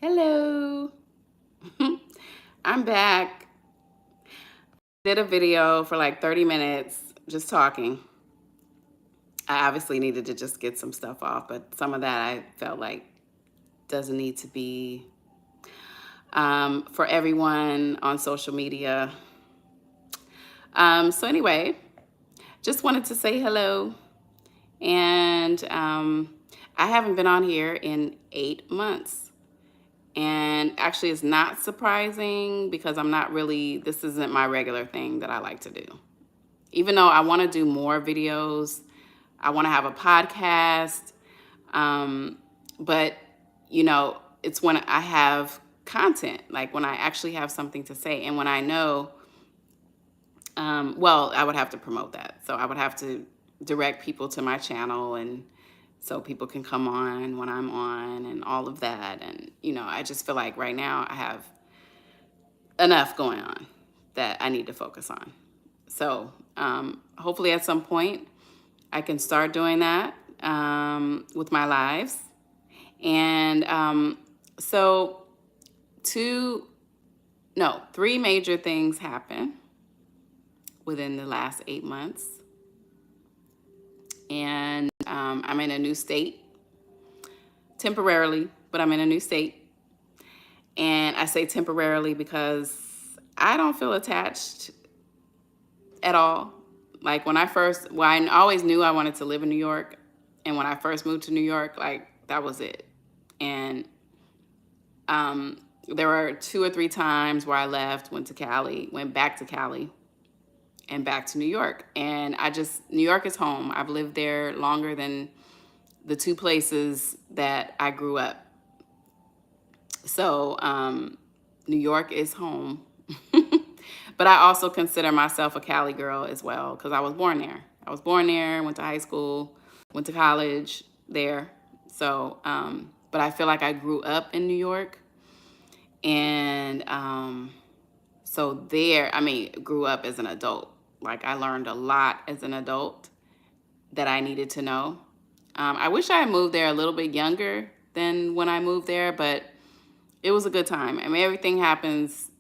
Hello. I'm back. Did a video for like 30 minutes just talking. I obviously needed to just get some stuff off, but some of that I felt like doesn't need to be for everyone on social media. So anyway, just wanted to say hello. And I haven't been on here in 8 months. And actually, it's not surprising because this isn't my regular thing that I like to do. Even though I want to do more videos, I want to have a podcast. Um, but, it's when I have content, like when I actually have something to say. And when I know, I would have to promote that. So I would have to direct people to my channel and so people can come on when I'm on and all of that. And, I just feel like right now I have enough going on that I need to focus on. So hopefully at some point I can start doing that with my lives. And so three major things happen within the last 8 months. And I'm in a new state temporarily, but I'm in a new state. And I say temporarily because I don't feel attached at all. Like I always knew I wanted to live in New York. And when I first moved to New York, like that was it. And there were 2 or 3 times where I left, went back to Cali and back to New York. And New York is home. I've lived there longer than the 2 places that I grew up. So New York is home. But I also consider myself a Cali girl as well because I was born there. Went to high school, went to college there. So, but I feel like I grew up in New York. And grew up as an adult. Like I learned a lot as an adult that I needed to know. I wish I had moved there a little bit younger than when I moved there, but it was a good time. I mean, everything happens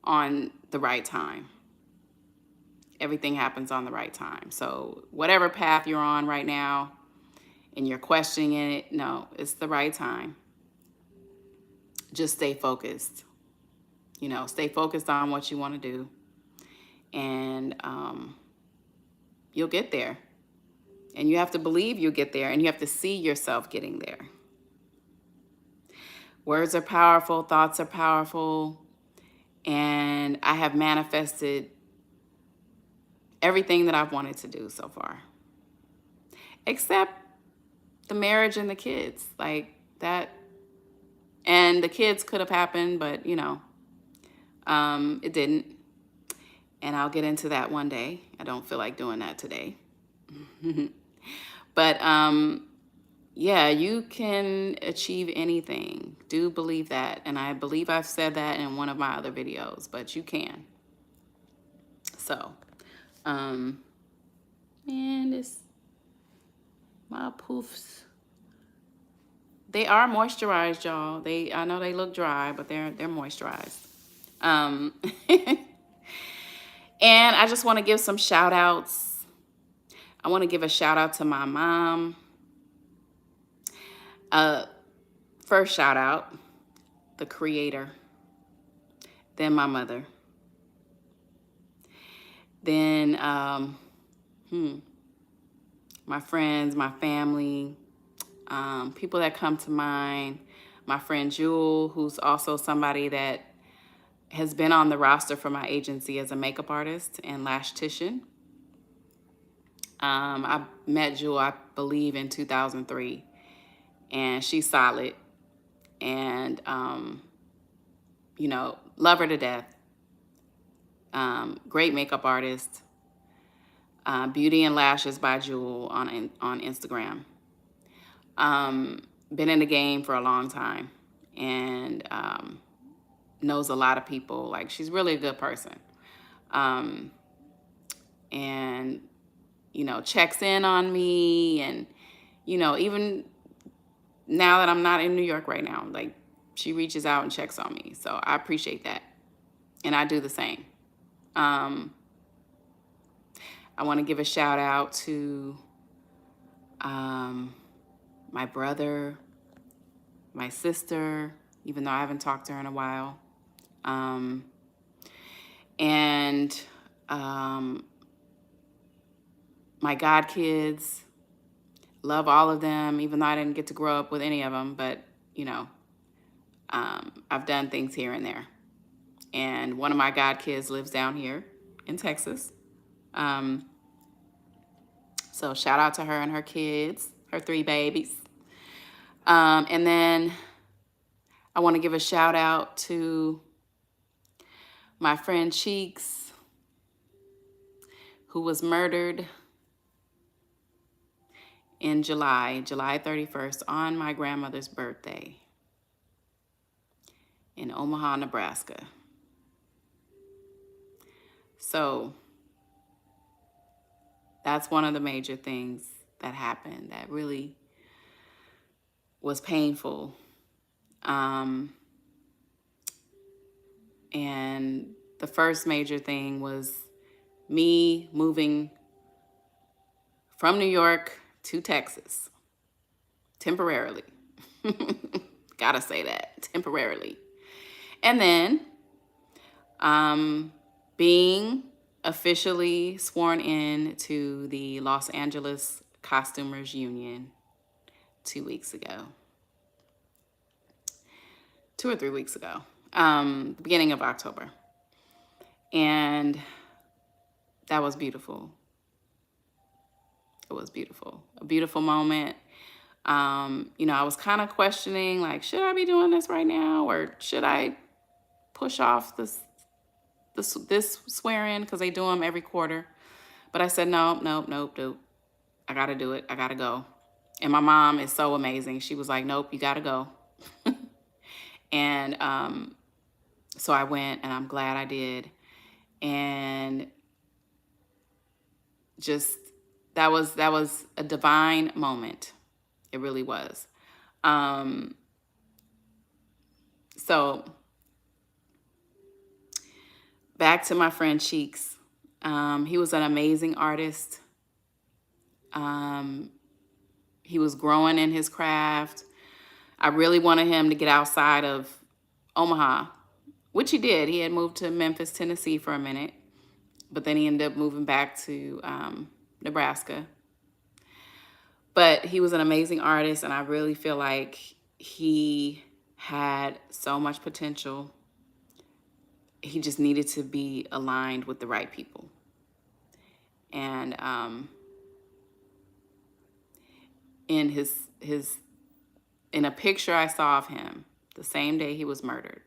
on the right time. Everything happens on the right time. So whatever path you're on right now and you're questioning it, no, it's the right time. Just stay focused. Stay focused on what you want to do. And you'll get there. And you have to believe you'll get there, and you have to see yourself getting there. Words are powerful, thoughts are powerful, and I have manifested everything that I've wanted to do so far. Except the marriage and the kids, like that. And the kids could have happened, but, it didn't. And I'll get into that one day. I don't feel like doing that today. But yeah, you can achieve anything. Do believe that. And I believe I've said that in one of my other videos, but you can. So, and it's my poofs. They are moisturized, y'all. I know they look dry, but they're moisturized. And I just want to give some shout outs. I want to give a shout out to my mom. First shout out, the creator. Then my mother. Then my friends, my family, people that come to mind. My friend Jewel, who's also somebody that has been on the roster for my agency as a makeup artist and lashtician. I met Jewel, I believe, in 2003, and she's solid. And, love her to death. Great makeup artist. Beauty and Lashes by Jewel on Instagram. Been in the game for a long time and knows a lot of people. Like, she's really a good person. And, checks in on me. And, even now that I'm not in New York right now, like, she reaches out and checks on me. So I appreciate that. And I do the same. Um, I want to give a shout out to my brother, my sister, even though I haven't talked to her in a while. Um, and my god kids, love all of them, even though I didn't get to grow up with any of them, but you know, I've done things here and there. And one of my god kids lives down here in Texas. Um, so shout out to her and her kids, her 3 babies. And then I want to give a shout out to my friend Cheeks, who was murdered in July 31st, on my grandmother's birthday in Omaha, Nebraska. So that's one of the major things that happened that really was painful. And the first major thing was me moving from New York to Texas temporarily. Gotta say that, temporarily. And then being officially sworn in to the Los Angeles Costumers Union 2 weeks ago. 2 or 3 weeks ago, the beginning of October. And that was beautiful. It was beautiful, a beautiful moment. You know, I was kind of questioning, like, should I be doing this right now, or should I push off this swear-in, because they do them every quarter. But I said, nope. I got to do it. I got to go. And my mom is so amazing. She was like, nope, you got to go. And so I went, and I'm glad I did. And just that was a divine moment. It really was. So back to my friend Cheeks. He was an amazing artist. He was growing in his craft. I really wanted him to get outside of Omaha, which he did. He had moved to Memphis, Tennessee for a minute, but then he ended up moving back to Nebraska. But he was an amazing artist, and I really feel like he had so much potential. He just needed to be aligned with the right people. And in a picture I saw of him the same day he was murdered,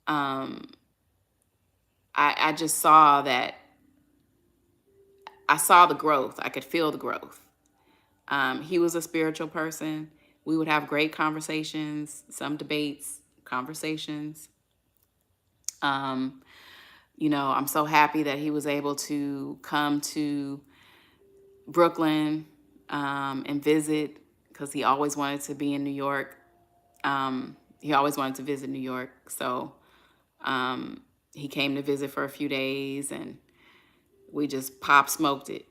I just saw that. I saw the growth. I could feel the growth. He was a spiritual person. We would have great conversations, some debates, conversations. You know, I'm so happy that he was able to come to Brooklyn and visit, because he always wanted to be in New York. He always wanted to visit New York. So he came to visit for a few days, and we just pop smoked it.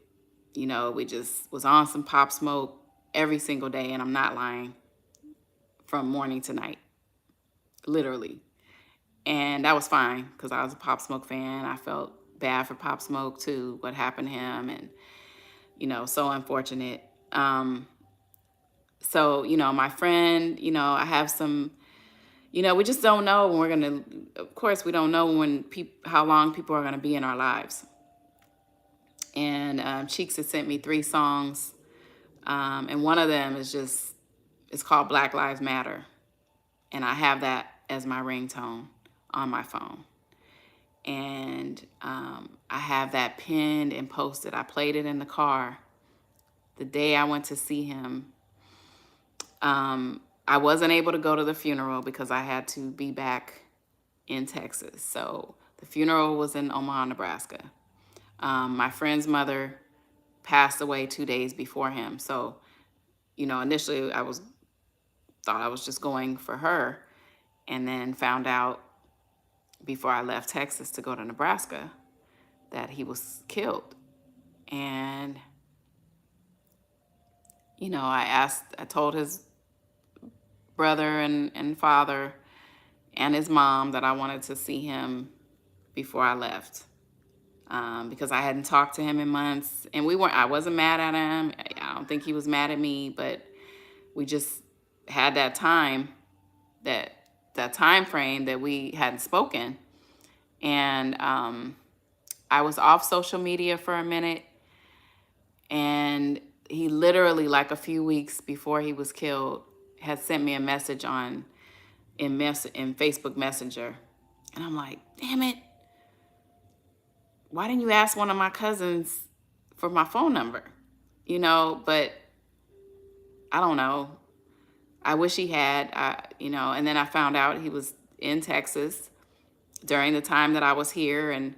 You know, we just was on some Pop Smoke every single day, and I'm not lying, from morning to night, literally. And that was fine, because I was a Pop Smoke fan. I felt bad for Pop Smoke too, what happened to him, and, you know, so unfortunate. So, you know, my friend, you know, I have some, you know, we just don't know when we're going to, of course, we don't know when how long people are going to be in our lives. And Cheeks has sent me 3 songs. And one of them is it's called Black Lives Matter. And I have that as my ringtone on my phone. And I have that pinned and posted. I played it in the car the day I went to see him. I wasn't able to go to the funeral because I had to be back in Texas. So the funeral was in Omaha, Nebraska. My friend's mother passed away 2 days before him. So, you know, initially I was thought I was just going for her, and then found out before I left Texas to go to Nebraska that he was killed. And, I told his brother and father and his mom that I wanted to see him before I left. Because I hadn't talked to him in months, and I wasn't mad at him. I don't think he was mad at me, but we just had that time frame that we hadn't spoken. And I was off social media for a minute, and he literally, like a few weeks before he was killed, had sent me a message in Facebook Messenger. And I'm like, damn it, why didn't you ask one of my cousins for my phone number? But I don't know. I wish he had, and then I found out he was in Texas during the time that I was here. And,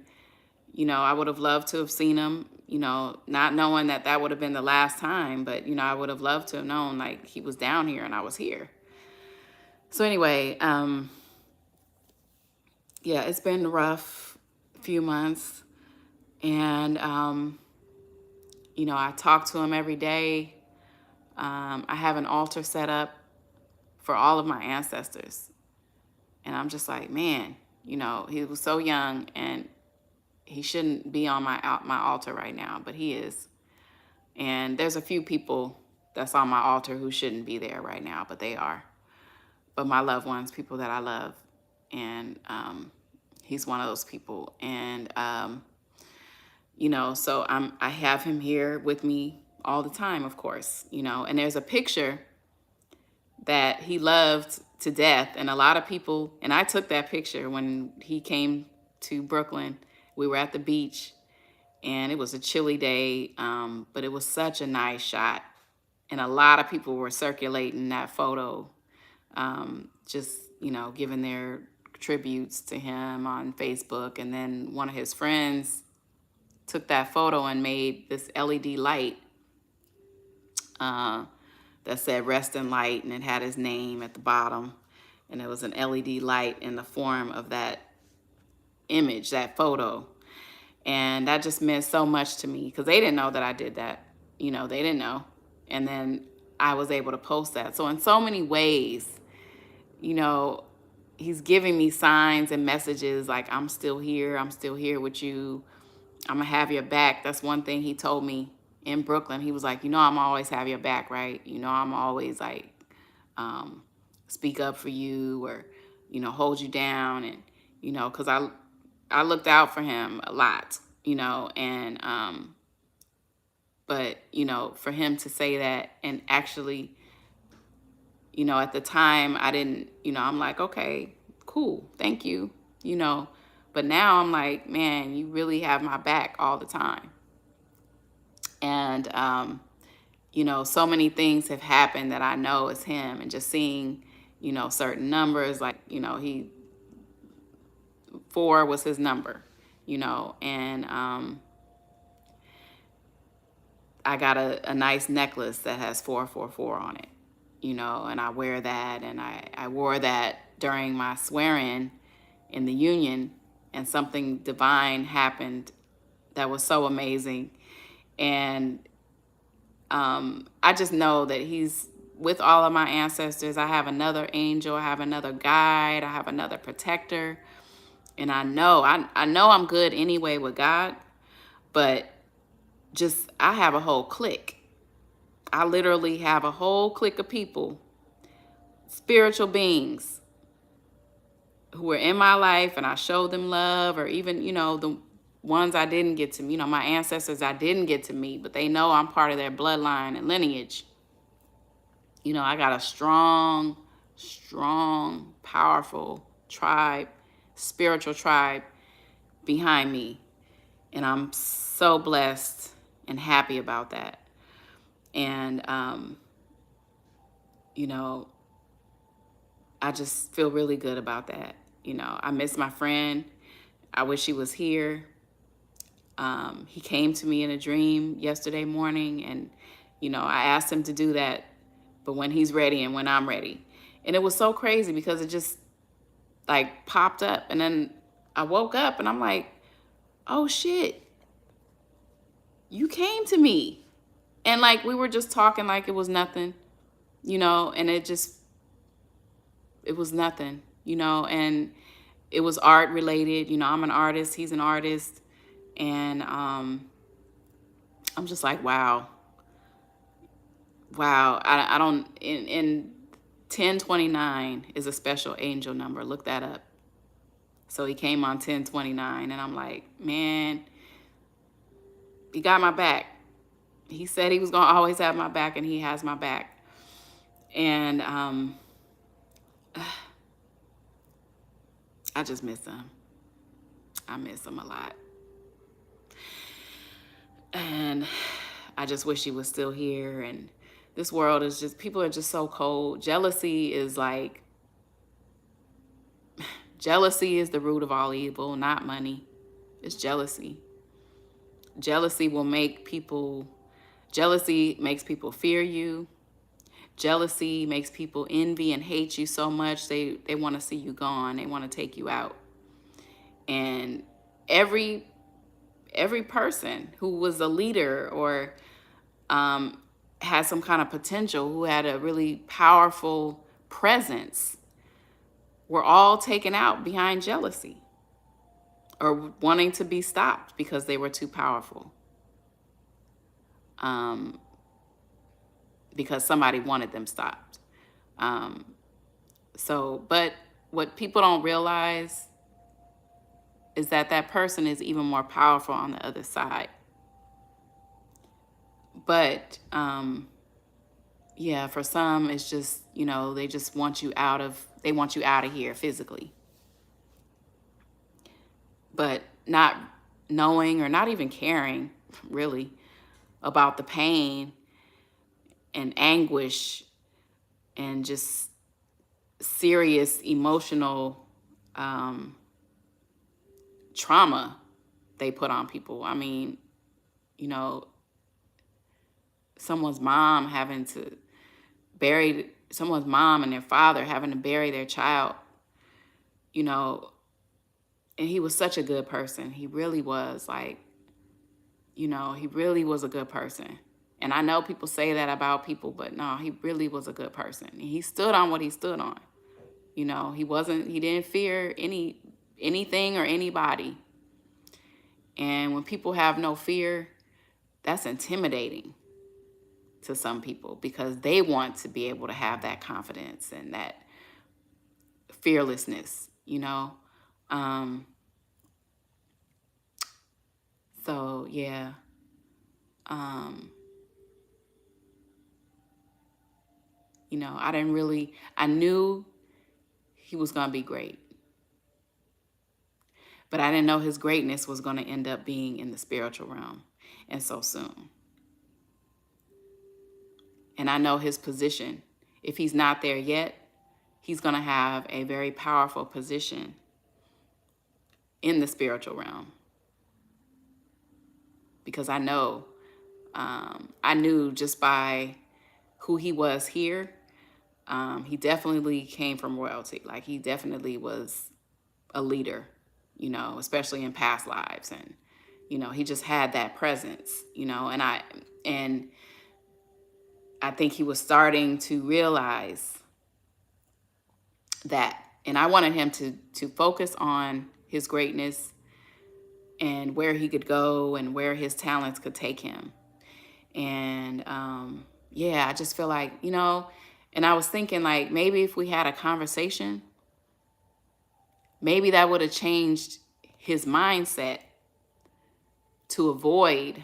I would have loved to have seen him, not knowing that would have been the last time. But, I would have loved to have known, like, he was down here and I was here. So anyway, yeah, it's been a rough few months. And, I talk to him every day. I have an altar set up for all of my ancestors. And I'm just like, man, he was so young and he shouldn't be on my altar right now, but he is. And there's a few people that's on my altar who shouldn't be there right now, but they are. But my loved ones, people that I love, and he's one of those people. And so I have him here with me all the time, of course, and there's a picture that he loved to death. And a lot of people, and I took that picture when he came to Brooklyn. We were at the beach, and it was a chilly day, but it was such a nice shot. And a lot of people were circulating that photo, just, giving their tributes to him on Facebook. And then one of his friends took that photo and made this LED light that said "Rest in Light," and it had his name at the bottom. And it was an LED light in the form of that image, that photo. And that just meant so much to me, because they didn't know that I did that. They didn't know. And then I was able to post that. So in so many ways, he's giving me signs and messages like, I'm still here with you. I'm gonna have your back. That's one thing he told me in Brooklyn. He was like, I'm always have your back, right? I'm always like, speak up for you, or, hold you down. And, because I looked out for him a lot, and, but, for him to say that, and actually, at the time I didn't, I'm like, okay, cool, thank you, but now I'm like, man, you really have my back all the time. And, so many things have happened that I know is him, and just seeing, certain numbers, like, 4 was his number, and I got a nice necklace that has 444 on it, and I wear that, and I wore that during my swearing in the union, and something divine happened that was so amazing. And I just know that he's with all of my ancestors. I have another angel, I have another guide, I have another protector. And I know I'm good anyway with God, but just, I have a whole clique. I literally have a whole clique of people, spiritual beings, who are in my life, and I show them love, or even, the ones I didn't get to, my ancestors I didn't get to meet, but they know I'm part of their bloodline and lineage. I got a strong, powerful tribe, spiritual tribe behind me. And I'm so blessed and happy about that. And, I just feel really good about that. I miss my friend. I wish he was here. He came to me in a dream yesterday morning, and, I asked him to do that, but when he's ready and when I'm ready. And it was so crazy because it just like popped up. And then I woke up and I'm like, oh shit, you came to me. And like we were just talking like it was nothing, and it was nothing, and it was art related. I'm an artist, he's an artist. And I'm just like, wow. Wow. I don't, in 1029 is a special angel number. Look that up. So he came on 1029 and I'm like, man, he got my back. He said he was going to always have my back, and he has my back. And I just miss him. I miss him a lot. And I just wish he was still here. And this world is just, people are just so cold. Jealousy is the root of all evil, not money. It's jealousy. Jealousy makes people fear you. Jealousy makes people envy and hate you so much they want to see you gone. They want to take you out. And every person who was a leader or had some kind of potential, who had a really powerful presence, were all taken out behind jealousy or wanting to be stopped because they were too powerful. Because somebody wanted them stopped. But what people don't realize is that person is even more powerful on the other side. But for some, it's just, they just want you out of here physically. But not knowing or not even caring really about the pain and anguish and just serious emotional trauma they put on people. I mean, someone's mom and their father having to bury their child, and he was such a good person. He really was he really was a good person. And I know people say that about people, but no, he really was a good person. And he stood on what he stood on. He didn't fear anything or anybody. And when people have no fear, that's intimidating to some people because they want to be able to have that confidence and that fearlessness, So yeah. I knew he was going to be great, but I didn't know his greatness was going to end up being in the spiritual realm and so soon. And I know his position. If he's not there yet, he's going to have a very powerful position in the spiritual realm. Because I knew just by who he was here, he definitely came from royalty. Like he definitely was a leader, especially in past lives. And, he just had that presence, and I think he was starting to realize that. And I wanted him to focus on his greatness and where he could go and where his talents could take him. And I just feel like, and I was thinking like maybe if we had a conversation, maybe that would have changed his mindset to avoid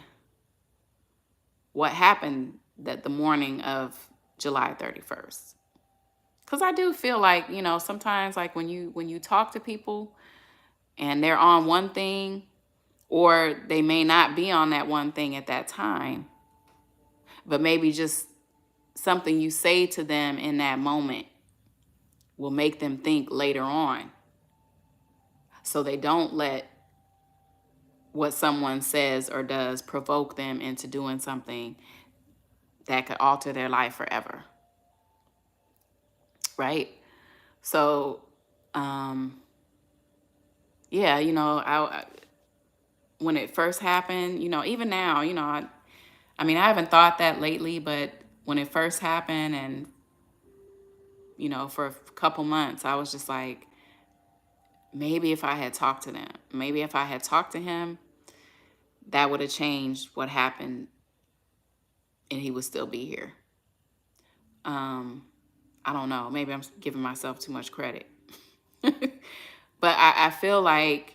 what happened the morning of July 31st. Because I do feel like, sometimes like when you talk to people and they're on one thing, or they may not be on that one thing at that time, but maybe just something you say to them in that moment will make them think later on. So they don't let what someone says or does provoke them into doing something that could alter their life forever. right? So, yeah, when it first happened, even now, I mean, I haven't thought that lately, but when it first happened and, for a couple months, I was just like, maybe if I had talked to them, maybe if I had talked to him, that would have changed what happened and he would still be here. I don't know. Maybe I'm giving myself too much credit. But I feel like,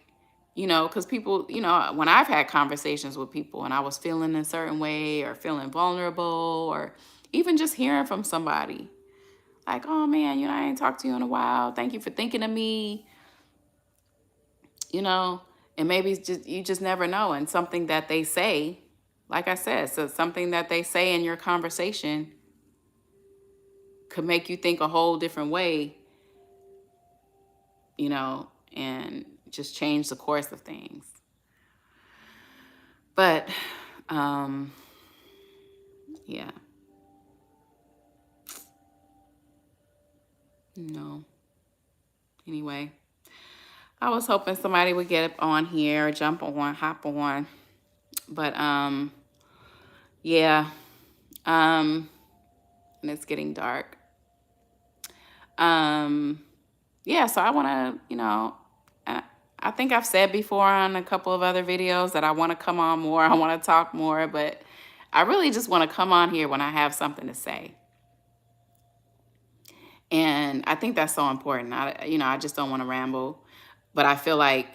because people, when I've had conversations with people and I was feeling a certain way or feeling vulnerable or even just hearing from somebody like, oh man, I ain't talked to you in a while. Thank you for thinking of me, you know, and maybe it's just, you just never know. And something that they say, like I said, so something that they say in your conversation could make you think a whole different way, and just change the course of things. But, yeah, no. Anyway, I was hoping somebody would get up on here, jump on, hop on. But, yeah, and it's getting dark. Yeah, so I want to, I think I've said before on a couple of other videos that I want to come on more. I want to talk more, but I really just want to come on here when I have something to say. And I think that's so important. I just don't want to ramble, but I feel like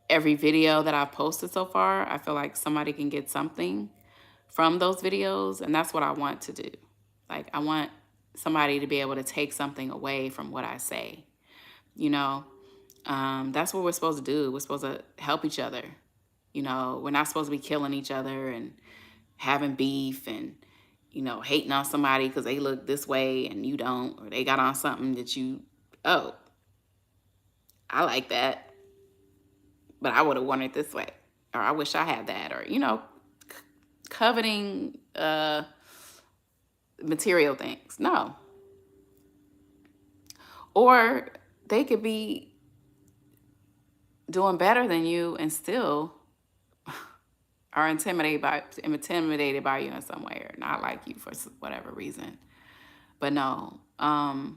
every video that I've posted so far, I feel like somebody can get something from those videos. And that's what I want to do. Like, I want somebody to be able to take something away from what I say. That's what we're supposed to do. We're supposed to help each other. We're not supposed to be killing each other and having beef and, hating on somebody because they look this way and you don't, or they got on something that oh, I like that, but I would have worn it this way, or I wish I had that, or, coveting material things. No. Or they could be doing better than you and still are intimidated by you in some way or not like you for whatever reason. But no, I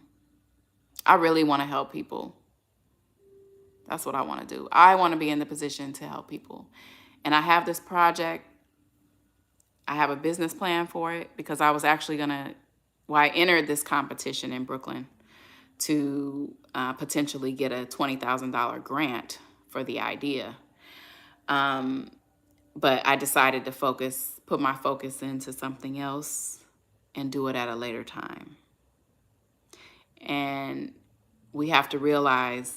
really want to help people. That's what I want to do. I want to be in the position to help people. And I have this project. I have a business plan for it because I was actually I entered this competition in Brooklyn to potentially get a $20,000 grant for the idea. But I decided to put my focus into something else and do it at a later time. And we have to realize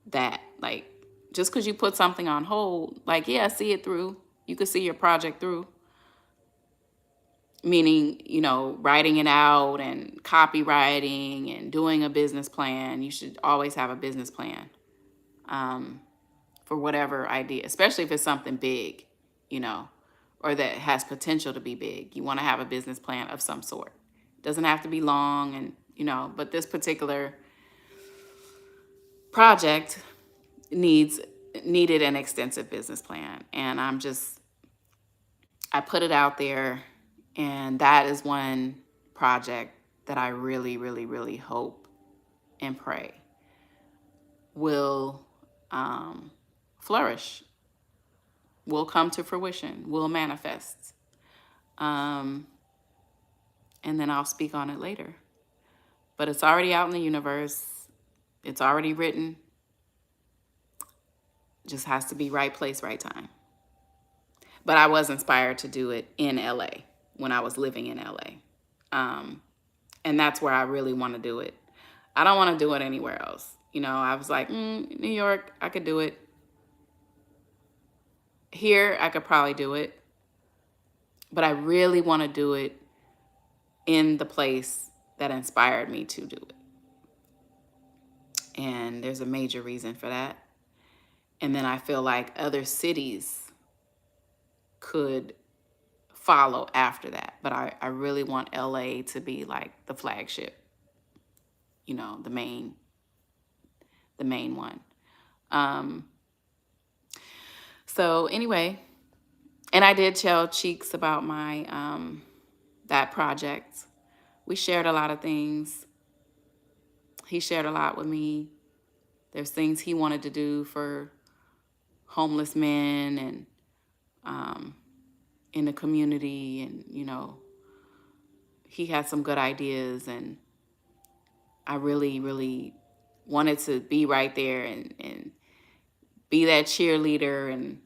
that, like, just because you put something on hold, like, yeah, see it through. You could see your project through. Meaning, writing it out and copywriting and doing a business plan. You should always have a business plan for whatever idea, especially if it's something big, or that has potential to be big. You want to have a business plan of some sort. It doesn't have to be long, and but this particular project needed an extensive business plan, and I put it out there, and that is one project that I really, really, really hope and pray will flourish, will come to fruition, will manifest. And then I'll speak on it later. But it's already out in the universe. It's already written. Just has to be right place, right time. But I was inspired to do it in LA when I was living in LA. And that's where I really want to do it. I don't want to do it anywhere else. I was like, New York, I could do it. Here, I could probably do it. But I really want to do it in the place that inspired me to do it. And there's a major reason for that. And then I feel like other cities could follow after that. But I really want LA to be like the flagship. you know, the main one. Um, so anyway, and I did tell Cheeks about my that project. We shared a lot of things. He shared a lot with me. There's things he wanted to do for homeless men and in the community, and you know, he had some good ideas, and I really, really wanted to be right there and be that cheerleader and,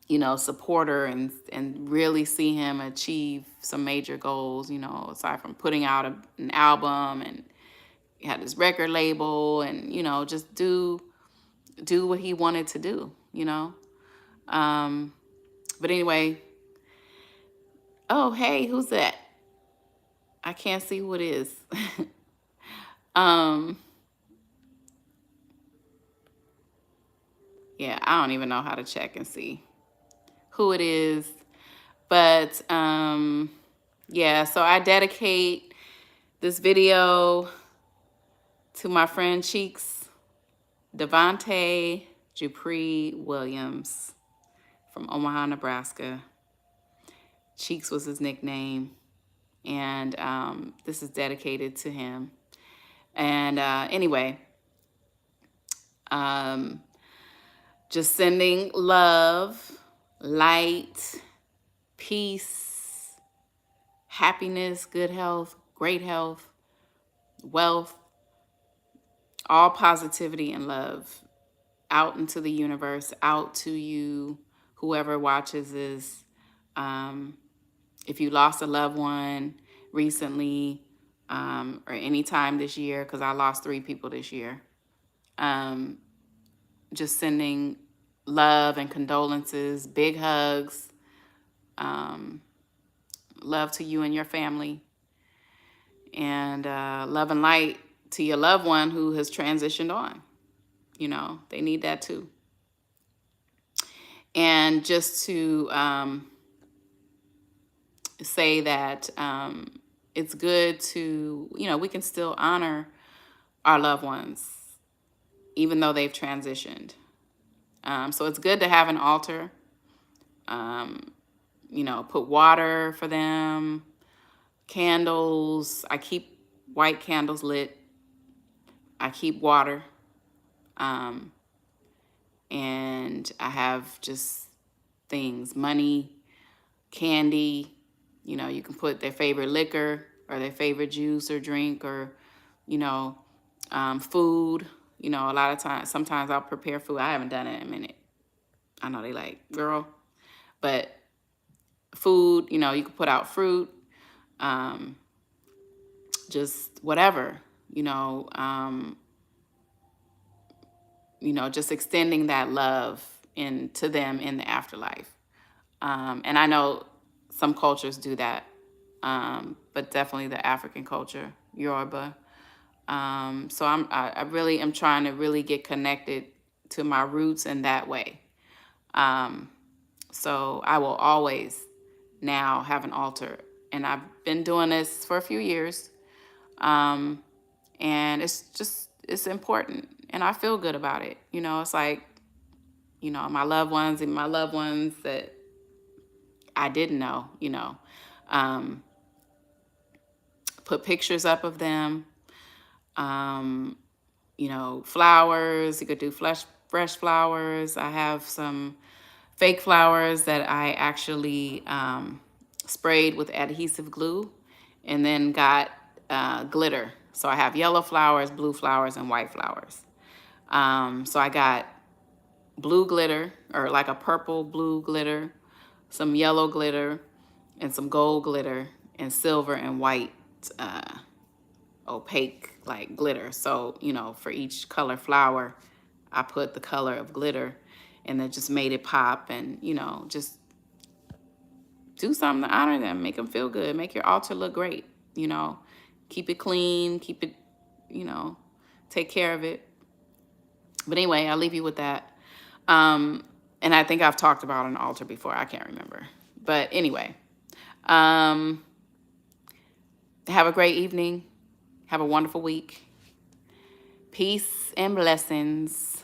you know, supporter, and really see him achieve some major goals, you know, aside from putting out an album, and he had his record label, and, you know, just do what he wanted to do, you know. Um, but anyway, oh, hey, who's that? I can't see who it is. um, yeah, I don't even know how to check and see who it is. But yeah, so I dedicate this video to my friend Cheeks, Devontae Dupree Williams from Omaha, Nebraska. Cheeks was his nickname. And this is dedicated to him. And anyway, just sending love, light, peace, happiness, good health, great health, wealth, all positivity and love out into the universe, out to you, whoever watches this. If you lost a loved one recently, or any time this year, because I lost 3 people this year, just sending love and condolences, big hugs, love to you and your family, and love and light to your loved one who has transitioned on. You know, they need that too. And just to say that it's good to, you know, we can still honor our loved ones, even though they've transitioned. So it's good to have an altar, you know, put water for them, candles. I keep white candles lit. I keep water. And I have just things, money, candy. You know, you can put their favorite liquor or their favorite juice or drink, or, you know, food. You know, a lot of times, sometimes I'll prepare food. I haven't done it in a minute. I know they like, girl. But food, you know, you can put out fruit, just whatever, just extending that love to them in the afterlife. And I know some cultures do that, but definitely the African culture, Yoruba. So I really am trying to really get connected to my roots in that way. So I will always now have an altar, and I've been doing this for a few years. And it's important, and I feel good about it. You know, it's like, you know, my loved ones and my loved ones that I didn't know, put pictures up of them, flowers. You could do fresh flowers. I have some fake flowers that I actually sprayed with adhesive glue and then got glitter. So I have yellow flowers, blue flowers, and white flowers. So I got blue glitter, or like a purple blue glitter, some yellow glitter, and some gold glitter, and silver and white opaque like glitter. So, for each color flower, I put the color of glitter, and then just made it pop, and, just do something to honor them, make them feel good, make your altar look great, keep it clean, keep it, take care of it. But anyway, I'll leave you with that. And I think I've talked about an altar before. I can't remember. But anyway, have a great evening. Have a wonderful week. Peace and blessings.